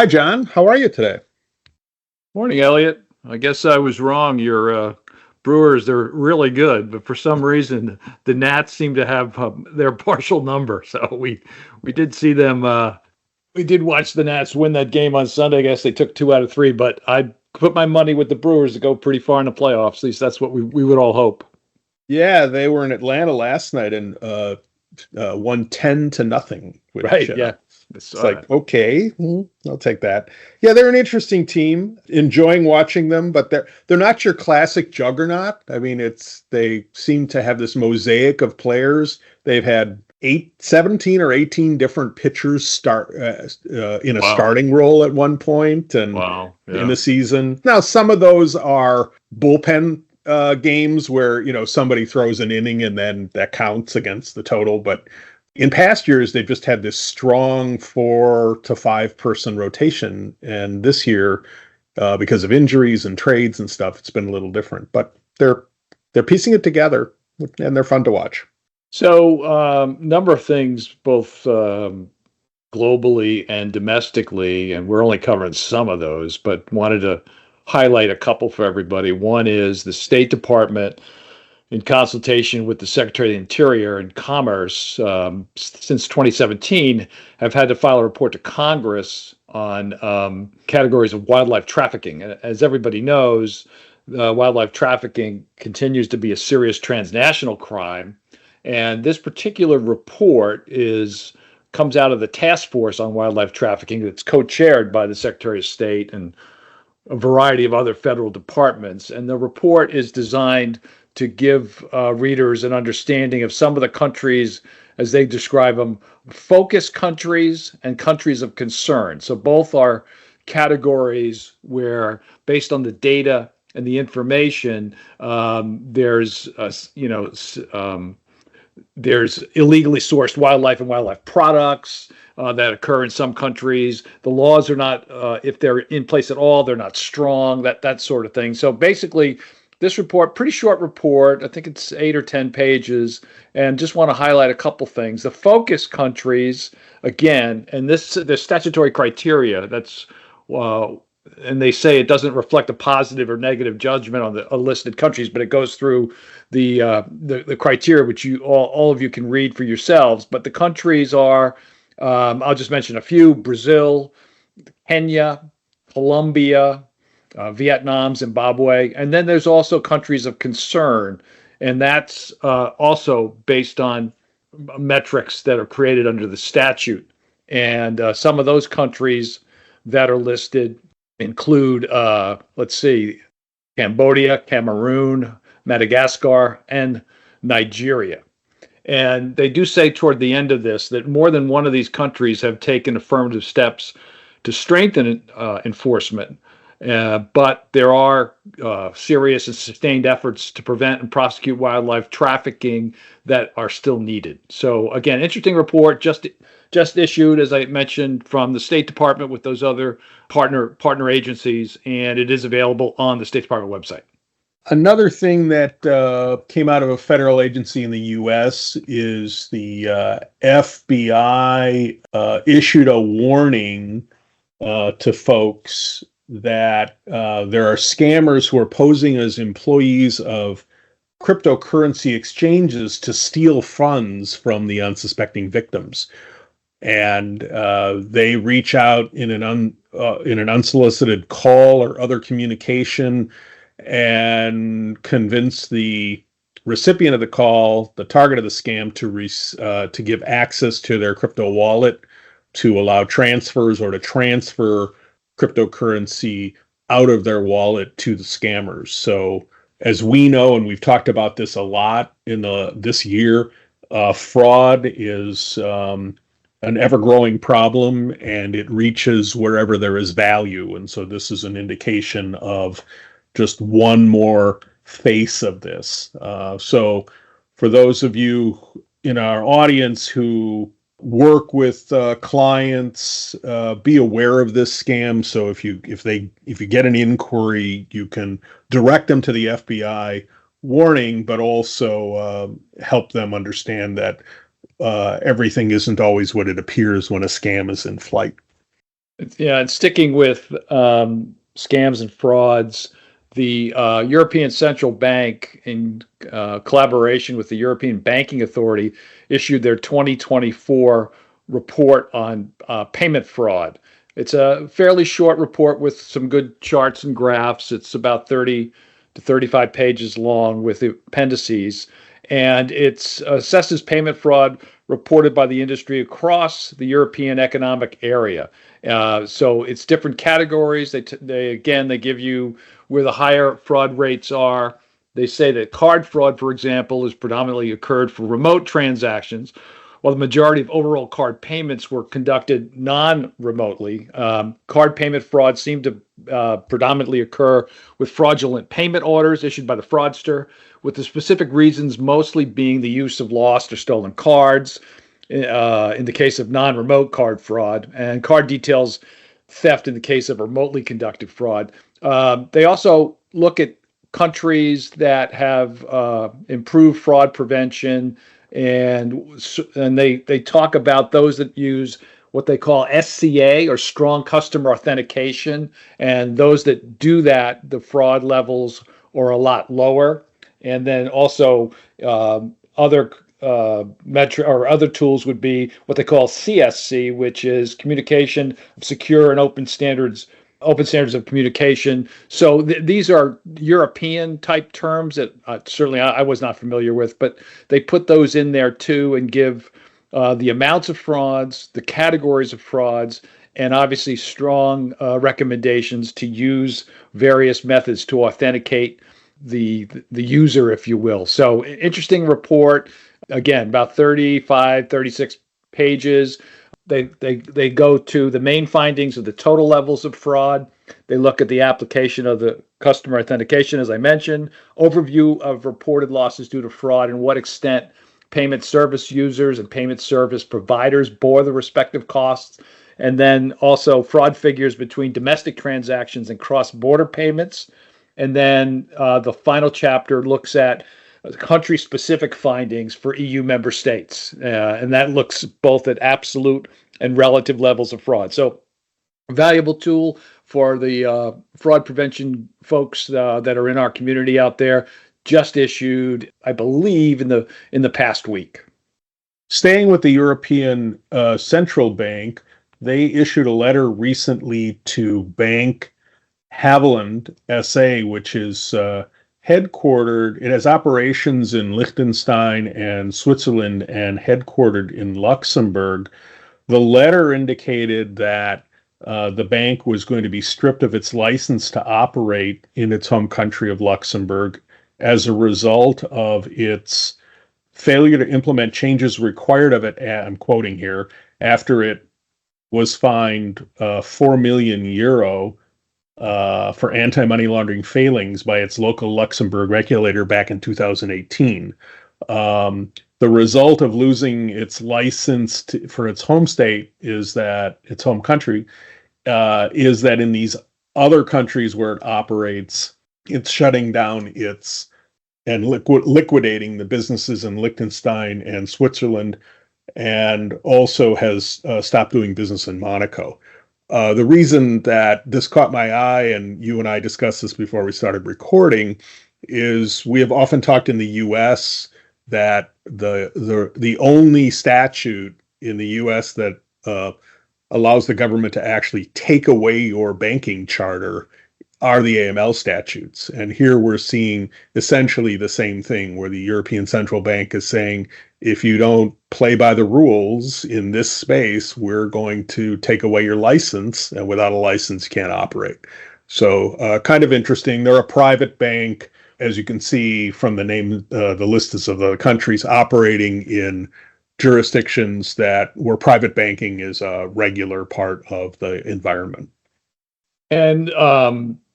Hi, John. How are you today? Morning, Elliot. I guess I was wrong. Your Brewers, they're really good, but for some reason, the Nats seem to have their partial number. So we did see them. We did watch the Nats win that game on Sunday. I guess they took 2 out of 3, but I put my money with the Brewers to go pretty far in the playoffs. At least that's what we would all hope. Yeah, they were in Atlanta last night and won 10-0, which Right? Yeah, I it's saw like, that. okay, I'll take that. Yeah, they're an interesting team. Enjoying watching them, but they're not your classic juggernaut. I mean, they seem to have this mosaic of players. They've had 17 or 18 different pitchers start in a Wow. starting role at one point, and Wow. in Yeah. the season. Now, some of those are bullpen games where somebody throws an inning and then that counts against the total. But in past years, they've just had this strong 4 to 5 person rotation, and this year, because of injuries and trades and stuff, it's been a little different. But they're piecing it together, and they're fun to watch. So, number of things, both globally and domestically, and we're only covering some of those, but wanted to highlight a couple for everybody. One is the State Department, in consultation with the Secretary of the Interior and Commerce, since 2017, have had to file a report to Congress on categories of wildlife trafficking. As everybody knows, wildlife trafficking continues to be a serious transnational crime. And this particular report comes out of the task force on wildlife trafficking that's co-chaired by the Secretary of State and a variety of other federal departments. And the report is designed to give readers an understanding of some of the countries, as they describe them, focus countries and countries of concern. So both are categories where, based on the data and the information, there's illegally sourced wildlife and wildlife products that occur in some countries. The laws are not, if they're in place at all, they're not strong, that sort of thing. So basically, this report, pretty short report, I think it's 8 or 10 pages, and just want to highlight a couple things. The focus countries, again, and the statutory criteria, uh, and they say it doesn't reflect a positive or negative judgment on the listed countries, but it goes through the criteria, which you all of you can read for yourselves. But the countries are, I'll just mention a few: Brazil, Kenya, Colombia, Vietnam, Zimbabwe, and then there's also countries of concern, and that's also based on metrics that are created under the statute. And some of those countries that are listed include, let's see, Cambodia, Cameroon, Madagascar, and Nigeria. And they do say toward the end of this that more than one of these countries have taken affirmative steps to strengthen enforcement. But there are serious and sustained efforts to prevent and prosecute wildlife trafficking that are still needed. So again, interesting report just issued, as I mentioned, from the State Department with those other partner agencies, and it is available on the State Department website. Another thing that came out of a federal agency in the U.S. is the FBI issued a warning to folks that there are scammers who are posing as employees of cryptocurrency exchanges to steal funds from the unsuspecting victims. And they reach out in an unsolicited call or other communication and convince the recipient of the call, the target of the scam, to give access to their crypto wallet, to allow transfers or to transfer cryptocurrency out of their wallet to the scammers. So, as we know, and we've talked about this a lot in this year, fraud is an ever-growing problem, and it reaches wherever there is value. And so this is an indication of just one more face of this. So for those of you in our audience who work with clients, be aware of this scam. So if you get an inquiry, you can direct them to the FBI warning, but also help them understand that everything isn't always what it appears when a scam is in flight. Yeah, and sticking with scams and frauds, the European Central Bank, in collaboration with the European Banking Authority, issued their 2024 report on payment fraud. It's a fairly short report with some good charts and graphs. It's about 30 to 35 pages long with appendices, and it assesses payment fraud reported by the industry across the European Economic Area. So it's different categories. They give you where the higher fraud rates are. They say that card fraud, for example, is predominantly occurred for remote transactions, while the majority of overall card payments were conducted non-remotely. Card payment fraud seemed to predominantly occur with fraudulent payment orders issued by the fraudster, with the specific reasons mostly being the use of lost or stolen cards, in the case of non-remote card fraud, and card details theft in the case of remotely conducted fraud. They also look at countries that have improved fraud prevention, and they talk about those that use what they call SCA, or strong customer authentication, and those that do that, the fraud levels are a lot lower. And then also other metric or other tools would be what they call CSC, which is communication of secure and open standards of communication. So these are European type terms that certainly I was not familiar with, but they put those in there too and give the amounts of frauds, the categories of frauds, and obviously strong recommendations to use various methods to authenticate the user, if you will. So interesting report. Again, about 35, 36 pages. They go to the main findings of the total levels of fraud. They look at the application of the customer authentication, as I mentioned, overview of reported losses due to fraud and what extent payment service users and payment service providers bore the respective costs, and then also fraud figures between domestic transactions and cross-border payments. And then the final chapter looks at country-specific findings for EU member states, and that looks both at absolute and relative levels of fraud. So, a valuable tool for the fraud prevention folks that are in our community out there. Just issued, I believe, in the past week. Staying with the European Central Bank, they issued a letter recently to Bank Haveland SA, which is headquartered, it has operations in Liechtenstein and Switzerland and headquartered in Luxembourg. The letter indicated that the bank was going to be stripped of its license to operate in its home country of Luxembourg as a result of its failure to implement changes required of it, I'm quoting here, after it was fined 4 million euro for anti-money laundering failings by its local Luxembourg regulator back in 2018. The result of losing its license for its home state is that its home country is that in these other countries where it operates, it's shutting down and liquidating the businesses in Liechtenstein and Switzerland, and also has stopped doing business in Monaco. The reason that this caught my eye, and you and I discussed this before we started recording, is we have often talked in the U.S. that the only statute in the U.S. that allows the government to actually take away your banking charter are the AML statutes. And here we're seeing essentially the same thing, where the European Central Bank is saying, if you don't play by the rules in this space, we're going to take away your license, and without a license, you can't operate. So kind of interesting. They're a private bank, as you can see from the name, the lists of the countries operating in jurisdictions where private banking is a regular part of the environment. And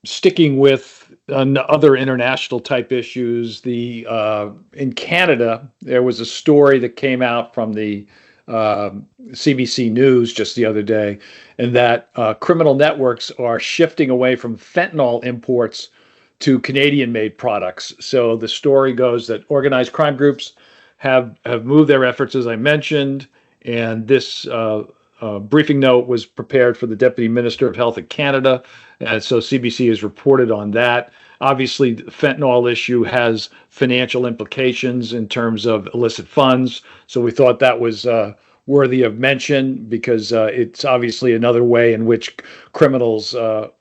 sticking with other international type issues, in Canada, there was a story that came out from the CBC News just the other day, and that criminal networks are shifting away from fentanyl imports to Canadian-made products. So the story goes that organized crime groups have moved their efforts, as I mentioned, and this briefing note was prepared for the Deputy Minister of Health in Canada, and so CBC has reported on that. Obviously, the fentanyl issue has financial implications in terms of illicit funds, so we thought that was worthy of mention because it's obviously another way in which criminals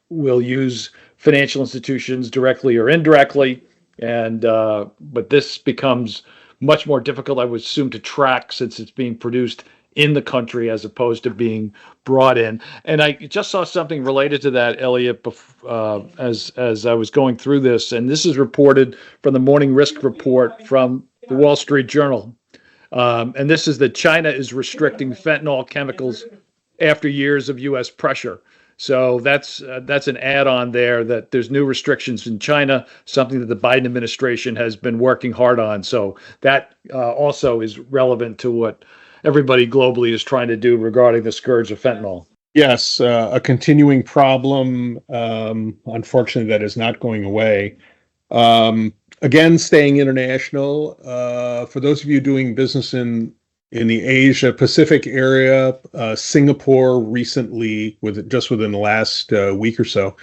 will use financial institutions directly or indirectly. And but this becomes much more difficult, I would assume, to track since it's being produced in the country as opposed to being brought in. And I just saw something related to that, Elliot, as I was going through this, and this is reported from the Morning Risk Report from the Wall Street Journal. And this is that China is restricting fentanyl chemicals after years of U.S. pressure. So that's an add-on there that there's new restrictions in China, something that the Biden administration has been working hard on. So that also is relevant to what everybody globally is trying to do regarding the scourge of fentanyl. Yes, a continuing problem. Unfortunately, that is not going away. Again, staying international. For those of you doing business in the Asia Pacific area, Singapore recently, within the last week or so,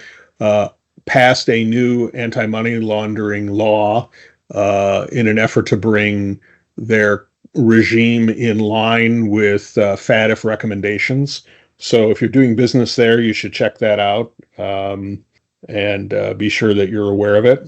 passed a new anti-money laundering law in an effort to bring their regime in line with FATF recommendations. So if you're doing business there, you should check that out and be sure that you're aware of it.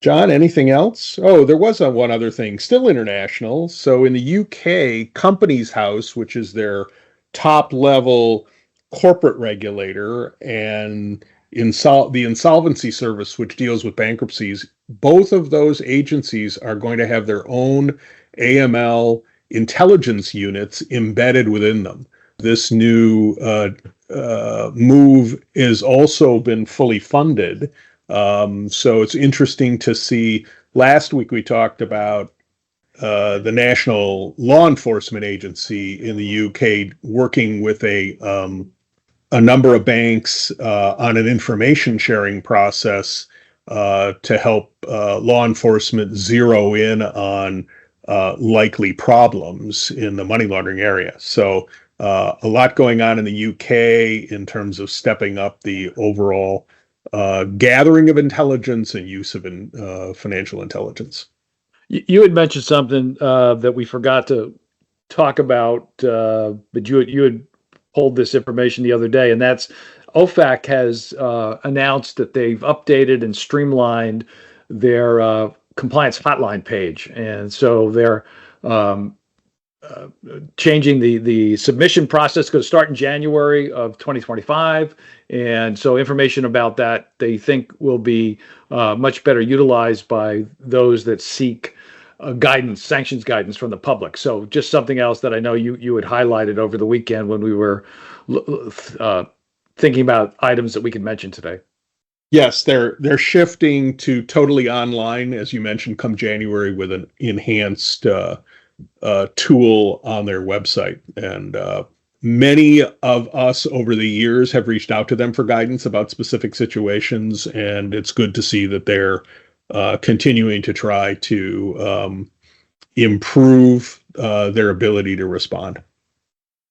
John, anything else? Oh, there was one other thing, still international. So in the UK, Companies House, which is their top level corporate regulator, and the Insolvency Service, which deals with bankruptcies, both of those agencies are going to have their own AML intelligence units embedded within them. This new move has also been fully funded. So it's interesting to see. Last week we talked about the National Law Enforcement Agency in the UK working with a number of banks on an information sharing process to help law enforcement zero in on likely problems in the money laundering area. So a lot going on in the UK in terms of stepping up the overall gathering of intelligence and use of financial intelligence. You had mentioned something that we forgot to talk about, but you had pulled this information the other day, and that's OFAC has announced that they've updated and streamlined their compliance hotline page, and so they're changing the submission process. Going to start in January of 2025, and so information about that they think will be much better utilized by those that seek sanctions guidance from the public. So just something else that I know you had highlighted over the weekend when we were thinking about items that we could mention today. Yes, they're shifting to totally online, as you mentioned, come January with an enhanced tool on their website. And many of us over the years have reached out to them for guidance about specific situations, and it's good to see that they're continuing to try to improve their ability to respond.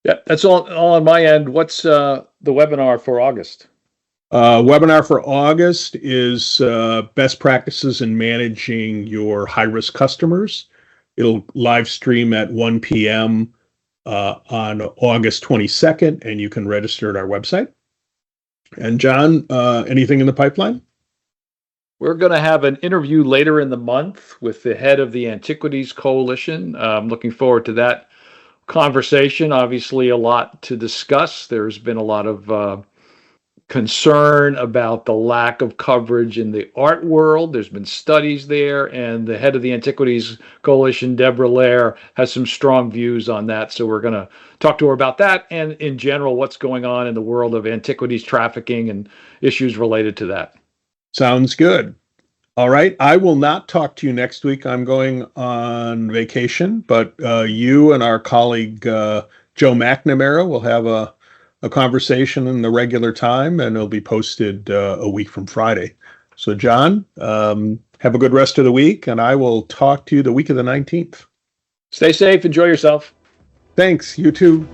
Yeah, that's all on my end. What's the webinar for August? Webinar for August is best practices in managing your high-risk customers. It'll live stream at 1 p.m. On August 22nd, and you can register at our website. And John, anything in the pipeline? We're going to have an interview later in the month with the head of the Antiquities Coalition. I'm looking forward to that conversation. Obviously, a lot to discuss. There's been a lot of concern about the lack of coverage in the art world. There's been studies there, and the head of the Antiquities Coalition, Deborah Lair, has some strong views on that. So we're going to talk to her about that and in general what's going on in the world of antiquities trafficking and issues related to that. Sounds good. All right. I will not talk to you next week. I'm going on vacation, but you and our colleague Joe McNamara will have a conversation in the regular time, and it'll be posted a week from Friday. So, John, have a good rest of the week, and I will talk to you the week of the 19th. Stay safe. Enjoy yourself. Thanks. You too.